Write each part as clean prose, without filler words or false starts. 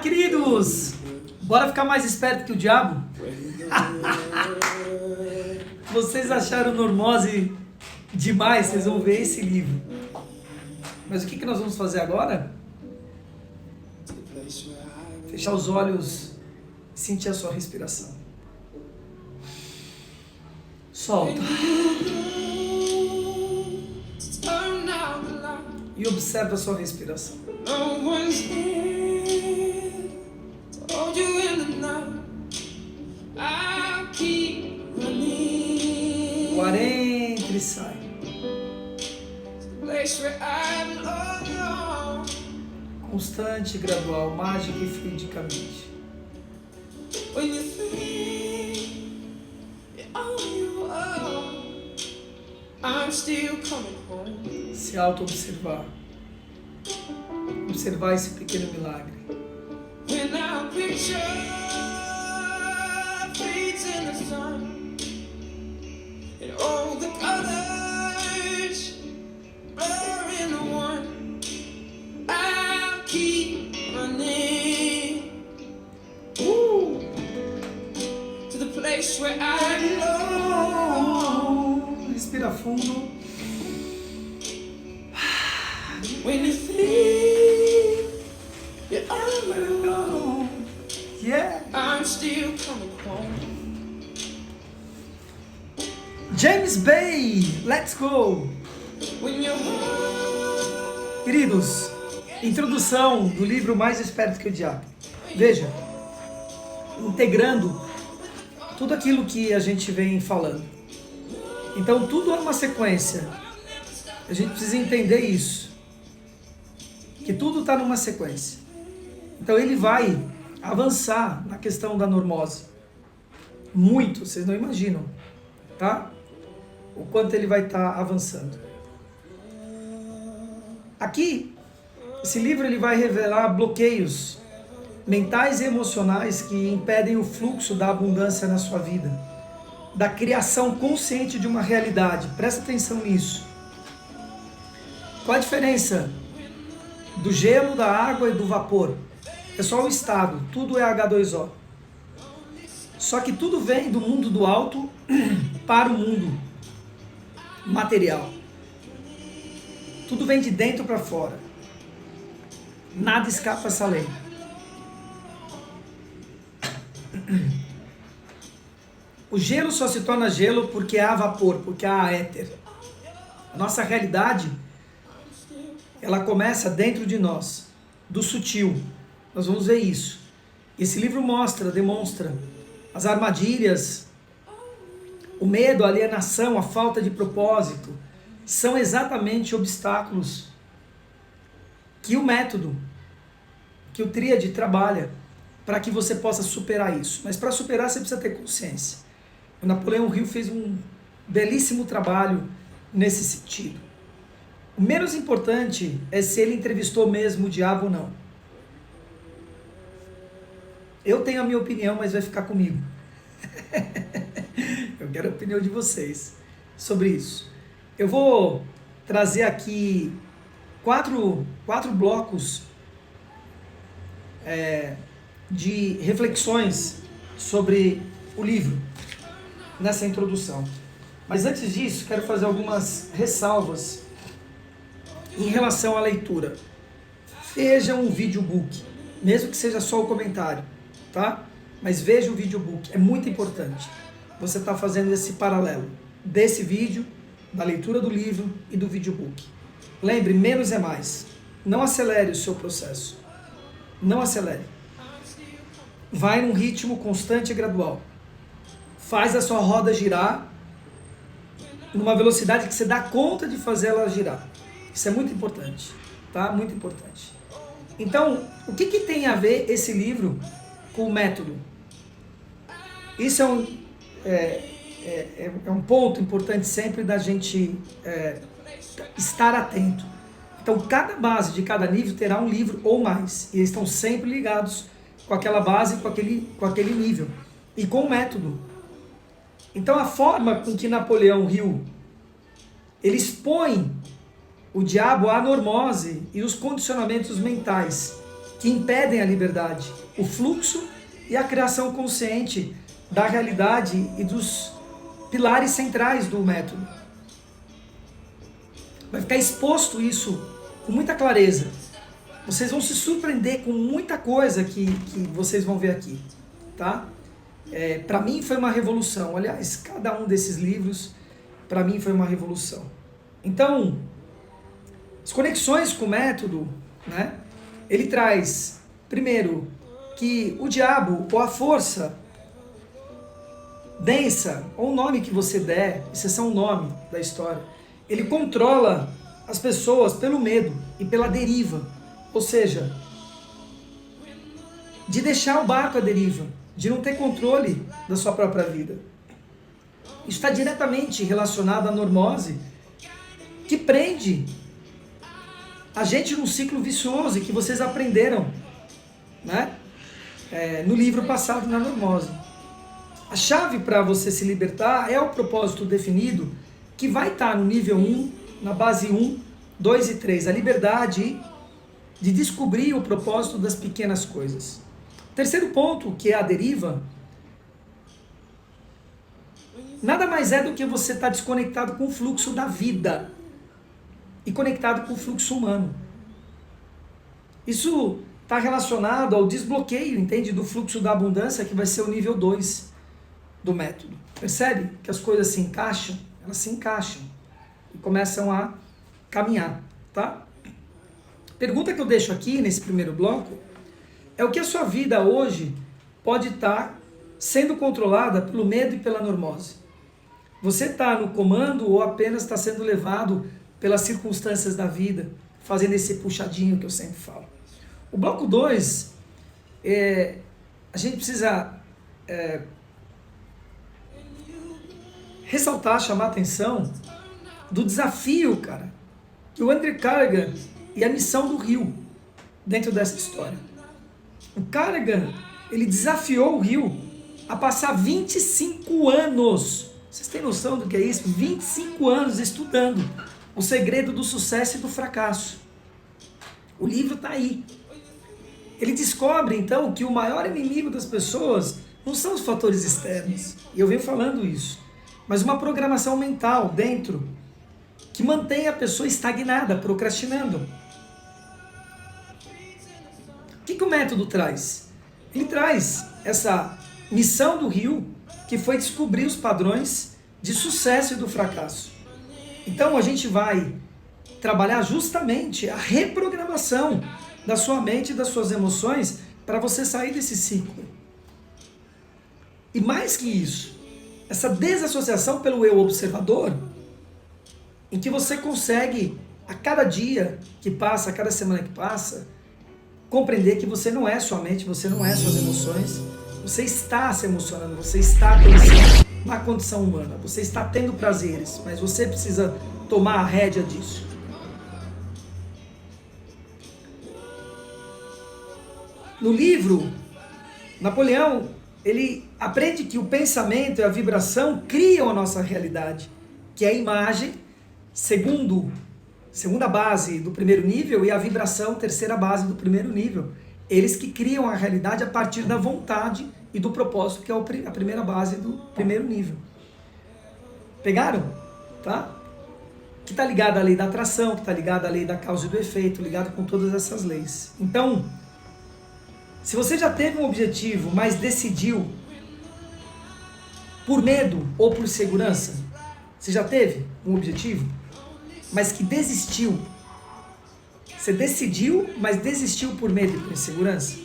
queridos! Bora ficar mais esperto que o diabo? Vocês acharam normose demais? Vocês vão ver esse livro. Mas o que nós vamos fazer agora? Fechar os olhos e sentir a sua respiração. Solta. E observa a sua respiração. 40 e sai. Constante, gradual, mágica e fluidicamente. Se auto-observar. Observar esse pequeno milagre. Respira fundo. When you think you're all alone, yeah, I'm still coming home. James Bay, let's go. Queridos, introdução do livro Mais Esperto que o Diabo. Veja, integrando tudo aquilo que a gente vem falando. Então tudo é uma sequência. A gente precisa entender isso. Que tudo está numa sequência. Então ele vai avançar na questão da normose. Muito, vocês não imaginam, tá? O quanto ele vai estar avançando. Aqui, esse livro ele vai revelar bloqueios mentais e emocionais que impedem o fluxo da abundância na sua vida. Da criação consciente de uma realidade. Presta atenção nisso. Qual a diferença do gelo, da água e do vapor? É só o estado, tudo é H2O. Só que tudo vem do mundo do alto para o mundo material. Tudo vem de dentro para fora. Nada escapa essa lei. O gelo só se torna gelo porque há vapor, porque há éter. A nossa realidade, ela começa dentro de nós, do sutil. Nós vamos ver isso. Esse livro demonstra as armadilhas, o medo, a alienação, a falta de propósito, são exatamente obstáculos que o método, que o Tríade trabalha para que você possa superar isso. Mas para superar você precisa ter consciência. O Napoleão Hill fez um belíssimo trabalho nesse sentido. O menos importante é se ele entrevistou mesmo o diabo ou não. Eu tenho a minha opinião, mas vai ficar comigo. Eu quero a opinião de vocês sobre isso. Eu vou trazer aqui quatro blocos de reflexões sobre o livro nessa introdução. Mas antes disso, quero fazer algumas ressalvas em relação à leitura. Veja um videobook, mesmo que seja só o comentário, tá? Mas veja o videobook, é muito importante. Você está fazendo esse paralelo desse vídeo, da leitura do livro e do videobook. Lembre, menos é mais. Não acelere o seu processo. Não acelere. Vai num ritmo constante e gradual. Faz a sua roda girar numa velocidade que você dá conta de fazer ela girar. Isso é muito importante, tá? Muito importante. Então, o que tem a ver esse livro com o método? Isso é um ponto importante sempre da gente estar atento. Então, cada base de cada nível terá um livro ou mais. E eles estão sempre ligados com aquela base, com aquele nível. E com o método. Então, a forma com que Napoleão Hill ele expõe o diabo à normose e os condicionamentos mentais que impedem a liberdade, o fluxo e a criação consciente da realidade e dos pilares centrais do método. Vai ficar exposto isso com muita clareza. Vocês vão se surpreender com muita coisa que vocês vão ver aqui, tá? Para mim foi uma revolução. Aliás, cada um desses livros, para mim foi uma revolução. Então, as conexões com o método, né? Ele traz, primeiro, que o diabo ou a força densa, ou o nome que você der, isso é só um nome da história, ele controla as pessoas pelo medo e pela deriva. Ou seja, de deixar o barco à deriva, de não ter controle da sua própria vida. Isso está diretamente relacionado à normose, que prende a gente num ciclo vicioso e que vocês aprenderam, né? No livro passado, na normose. A chave para você se libertar é o propósito definido, que vai estar no nível 1, na base 1, 2 e 3. A liberdade de descobrir o propósito das pequenas coisas. Terceiro ponto, que é a deriva, nada mais é do que você estar desconectado com o fluxo da vida e conectado com o fluxo humano. Isso está relacionado ao desbloqueio, entende, do fluxo da abundância, que vai ser o nível 2 do método. Percebe que as coisas se encaixam? Elas se encaixam e começam a caminhar, tá? Pergunta que eu deixo aqui nesse primeiro bloco é o que a sua vida hoje pode estar sendo controlada pelo medo e pela normose. Você está no comando ou apenas está sendo levado pelas circunstâncias da vida, fazendo esse puxadinho que eu sempre falo. O bloco 2, a gente precisa ressaltar, chamar a atenção do desafio, cara, que o Andrew Carnegie e a missão do Rio dentro dessa história. O Carnegie, ele desafiou o Rio a passar 25 anos. Vocês têm noção do que é isso? 25 anos estudando o segredo do sucesso e do fracasso. O livro está aí. Ele descobre, então, que o maior inimigo das pessoas não são os fatores externos. E eu venho falando isso. Mas uma programação mental dentro que mantém a pessoa estagnada, procrastinando. O que o método traz? Ele traz essa missão do Rio, que foi descobrir os padrões de sucesso e do fracasso. Então a gente vai trabalhar justamente a reprogramação da sua mente e das suas emoções para você sair desse ciclo. E mais que isso, essa desassociação pelo eu observador, em que você consegue, a cada dia que passa, a cada semana que passa, compreender que você não é sua mente, você não é suas emoções, você está se emocionando, você está pensando na condição humana, você está tendo prazeres, mas você precisa tomar a rédea disso. No livro, Napoleão, ele aprende que o pensamento e a vibração criam a nossa realidade, que é a imagem, segunda base do primeiro nível, e a vibração, terceira base do primeiro nível. Eles que criam a realidade a partir da vontade e do propósito, que é a primeira base do primeiro nível. Pegaram? Tá? Que está ligado à lei da atração, que está ligado à lei da causa e do efeito, ligado com todas essas leis. Então, se você já teve um objetivo, mas decidiu por medo ou por segurança, você já teve um objetivo, mas que desistiu. Você decidiu, mas desistiu por medo e por insegurança?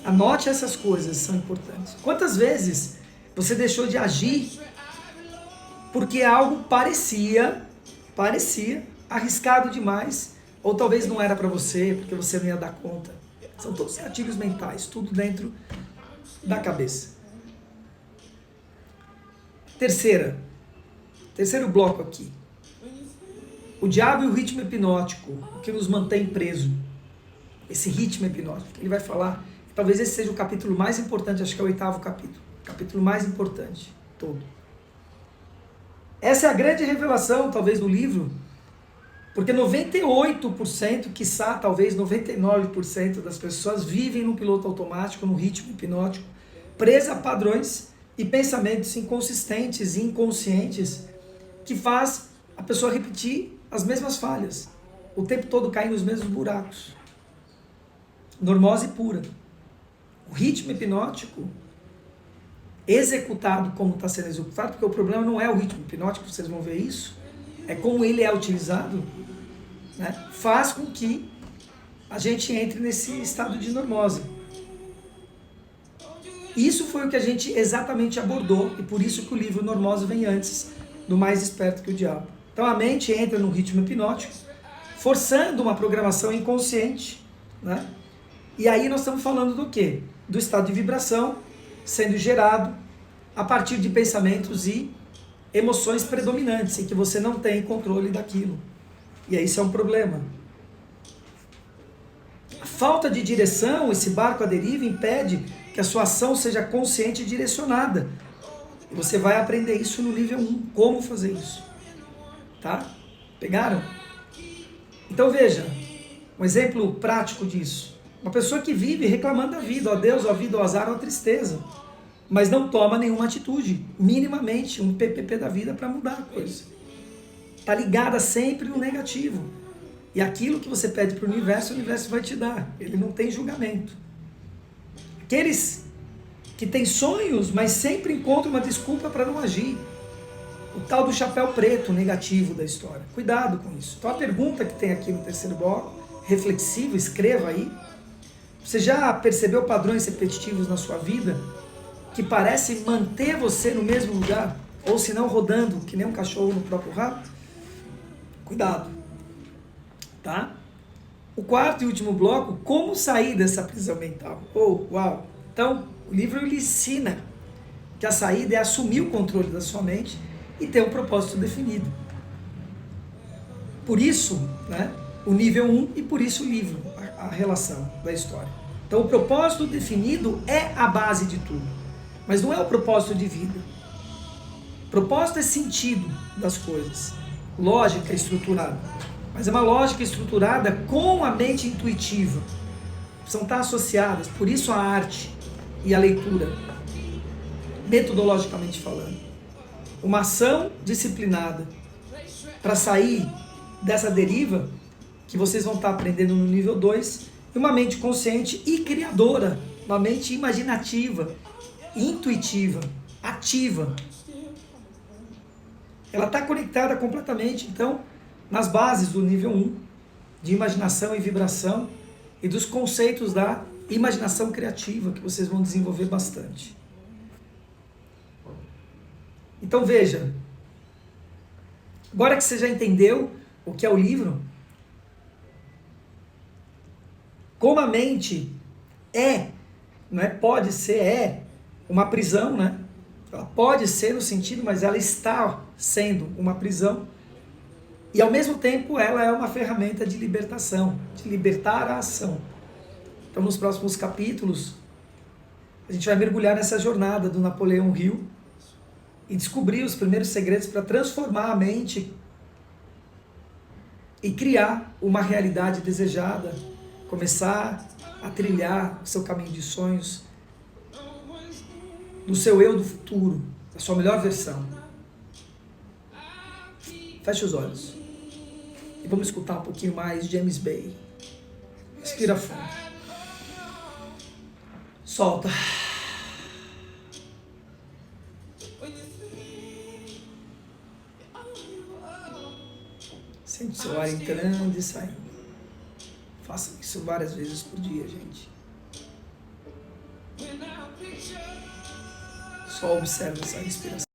Anote essas coisas, são importantes. Quantas vezes você deixou de agir porque algo parecia arriscado demais, ou talvez não era para você, porque você não ia dar conta? São todos gatilhos mentais, tudo dentro da cabeça. Terceiro bloco aqui. O diabo e o ritmo hipnótico, o que nos mantém preso. Esse ritmo hipnótico. Ele vai falar, talvez esse seja o capítulo mais importante, acho que é o 8º capítulo. Capítulo mais importante, todo. Essa é a grande revelação, talvez, do livro, Porque 98%, quiçá talvez 99% das pessoas vivem no piloto automático, no ritmo hipnótico, presa a padrões e pensamentos inconsistentes e inconscientes que faz a pessoa repetir as mesmas falhas, o tempo todo cair nos mesmos buracos. Normose pura. O ritmo hipnótico executado como está sendo executado, porque o problema não é o ritmo hipnótico, vocês vão ver isso, é como ele é utilizado, né, faz com que a gente entre nesse estado de normose. Isso foi o que a gente exatamente abordou, e por isso que o livro Normose vem antes do Mais Esperto que o Diabo. Então a mente entra no ritmo hipnótico, forçando uma programação inconsciente, né? E aí nós estamos falando do quê? Do estado de vibração sendo gerado a partir de pensamentos e emoções predominantes, em que você não tem controle daquilo. E aí isso é um problema. A falta de direção, esse barco à deriva, impede que a sua ação seja consciente e direcionada. E você vai aprender isso no nível 1, como fazer isso. Tá? Pegaram? Então veja, um exemplo prático disso. Uma pessoa que vive reclamando da vida, ó Deus, ó vida, ó azar, ó tristeza, mas não toma nenhuma atitude, minimamente, um PPP da vida para mudar a coisa. Está ligada sempre no negativo. E aquilo que você pede para o universo vai te dar. Ele não tem julgamento. Aqueles que têm sonhos, mas sempre encontram uma desculpa para não agir. O tal do chapéu preto negativo da história. Cuidado com isso. Então a pergunta que tem aqui no terceiro bloco, reflexivo, escreva aí. Você já percebeu padrões repetitivos na sua vida que parecem manter você no mesmo lugar? Ou se não rodando, que nem um cachorro no próprio rabo? Cuidado. Tá? O quarto e último bloco, como sair dessa prisão mental? Uau! Então, o livro ele ensina que a saída é assumir o controle da sua mente e ter um propósito definido. Por isso, né, o nível 1 e por isso o livro, a relação da história. Então, o propósito definido é a base de tudo, mas não é o propósito de vida. Propósito é sentido das coisas, lógica estruturada. Mas é uma lógica estruturada com a mente intuitiva. Precisam estar associadas, por isso a arte e a leitura, metodologicamente falando. Uma ação disciplinada para sair dessa deriva que vocês vão estar aprendendo no nível 2, e uma mente consciente e criadora, uma mente imaginativa, intuitiva, ativa. Ela está conectada completamente, então, nas bases do nível 1, de imaginação e vibração, e dos conceitos da imaginação criativa, que vocês vão desenvolver bastante. Então veja, agora que você já entendeu o que é o livro, como a mente não é, pode ser, uma prisão, né? Ela pode ser no sentido, mas ela está sendo uma prisão. E ao mesmo tempo ela é uma ferramenta de libertação, de libertar a ação. Então nos próximos capítulos a gente vai mergulhar nessa jornada do Napoleão Hill e descobrir os primeiros segredos para transformar a mente e criar uma realidade desejada, começar a trilhar o seu caminho de sonhos, do seu eu do futuro, a sua melhor versão. Feche os olhos. E vamos escutar um pouquinho mais James Bay. Respira fundo. Solta. Sente o seu ar entrando e saindo. Faça isso várias vezes por dia, gente. Só observe essa respiração.